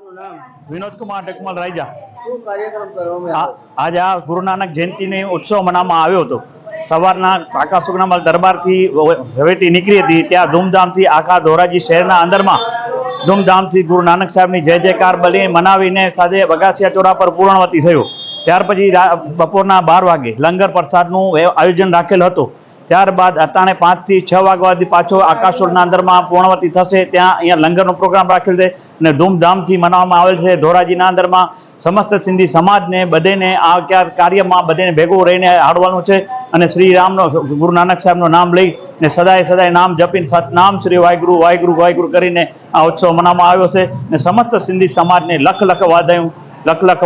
विनोद कुमार टेकमल राजा। શું કાર્યક્રમ કરવામાં આવ્યો? आज आ गुरु नानक जयंती ने उत्सव मनावવામાં આવ્યો હતો। સવારના કાકા સુગનામલ દરબારથી હવેટી નીકળી હતી, ત્યાં ધૂમધામથી આખા ધોરાજી શહેરના અંદરમાં ધૂમધામથી ગુરુ નાનક સાહેબની જય જયકાર બલી મનાવીને સાથે બગાસિયા ચોરા પર પૂર્ણવતી થયું। ત્યાર પછી બપોરના 12 વાગે લંગર પ્રસાદનું આયોજન રાખેલ હતું। ત્યારબાદ અટાણે 5 થી 6 વાગ્યા સુધી પાછો આકાશોરના અંદરમાં પૂર્ણવતી થશે, ત્યાં અહીંયા લંગરનો પ્રોગ્રામ રાખેલ છે અને ધૂમધામથી મનાવવામાં આવેલ છે। ધોરાજીના અંદરમાં समस्त सिंधी समाज ने बधे ने आ कार्य में बधे भेगू रहीने हाडवानुं छे अने श्री राम गुरु नानक साहेब नो नाम लई ने सदाय सदाय नाम जपीने सतनाम श्री वाहेगुरु वाहेगुरु वाहेगुरु करीने आ उत्सव मनाववामां आव्यो छे। ने समस्त सिंधी समाज ने लख लख वाधायूं लख लख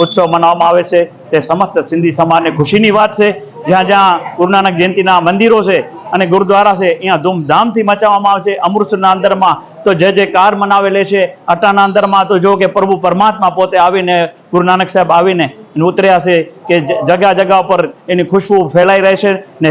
उत्सव मनाववामां आवे छे। ते समस्त सिंधी समाज ने खुशीनी वात छे। ज्यां ज्यां गुरु नानक जयंतीना मंदिरो छे अने गुरुद्वारा छे अहींया धूमधामथी मचाववामां आवे छे। अमृतसरना अंदरमां तो जय जयकार मनावेले छे। अटाना अंदरमां तो जो के प्रभु परमात्मा पोते आवीने गुरु नानक साहेब आवीने उतर्या छे के जगह जगह पर एनी खुशबू फैलाई रहेशे ने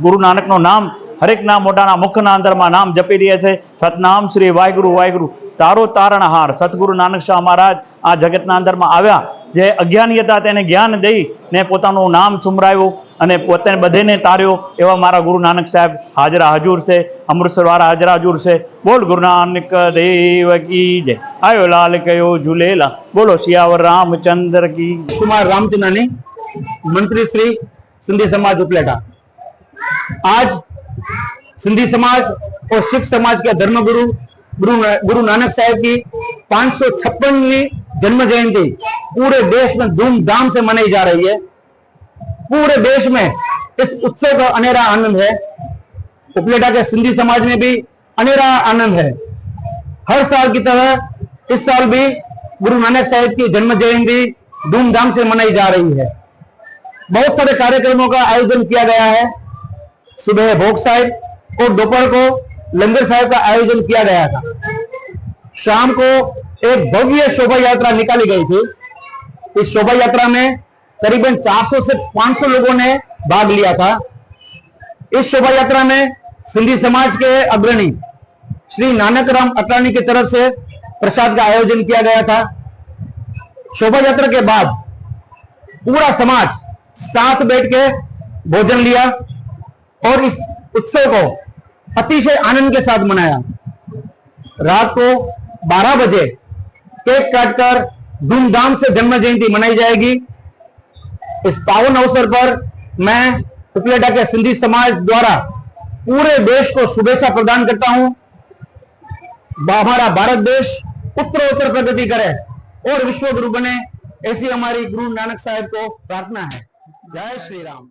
गुरु नानकनो नाम हरेक ना मोटाना मुखना अंदरमां नाम जपी रह्या छे। सतनाम श्री वाहेगुरु वाहेगुरु तारो तारणहार सतगुरु नानक शाह महाराज आ जगतना अंदरमां आव्या। जे अज्ञानी हता तेने ज्ञान दई ने पोतानुं नाम सुमराव्युं अने पोते बधेने तार्यो एवा मारा गुरु नानक साहेब हाजरा हजूर से। अमृतसर वाला हाजरा हजूर से। बोल गुरु नानक देव की जय। आयो लाल कयो झूलेला बोलो सियावर रामचंद्र की। कुमार रामचंद्रानी मंत्री श्री सिंधी समाज उपलेटा। आज सिंधी समाज और सिख समाज के धर्मगुरु गुरु नानक साहेब की 556वीं जन्म जयंती पूरे देश में धूमधाम से मनाई जा रही है। पूरे देश में इस उत्सव का अनेरा आनंद है। उपलेटा के सिंधी समाज में भी अनेरा आनंद है। हर साल की तरह इस साल भी गुरु नानक साहेब की जन्म जयंती धूमधाम से मनाई जा रही है। बहुत सारे कार्यक्रमों का आयोजन किया गया है। सुबह भोग साहिब और दोपहर को लंगर साहिब का आयोजन किया गया था। शाम को एक भव्य शोभा यात्रा निकाली गई थी। इस शोभा यात्रा में करीबन 400 से 500 लोगों ने भाग लिया था। इस शोभा यात्रा में सिंधी समाज के अग्रणी श्री नानक राम अटाणी की तरफ से प्रसाद का आयोजन किया गया था। शोभा यात्रा के बाद पूरा समाज साथ बैठ के भोजन लिया और इस उत्सव को अतिशय आनंद के साथ मनाया। रात को 12 बजे केक काटकर धूमधाम से जन्म जयंती मनाई जाएगी। इस पावन अवसर पर मैं उपलेटा के सिंधी समाज द्वारा पूरे देश को शुभेच्छा प्रदान करता हूं। हमारा भारत देश उत्तरोत्तर प्रगति करे और विश्व गुरु बने, ऐसी हमारी गुरु नानक साहेब को प्रार्थना है। जय श्री राम।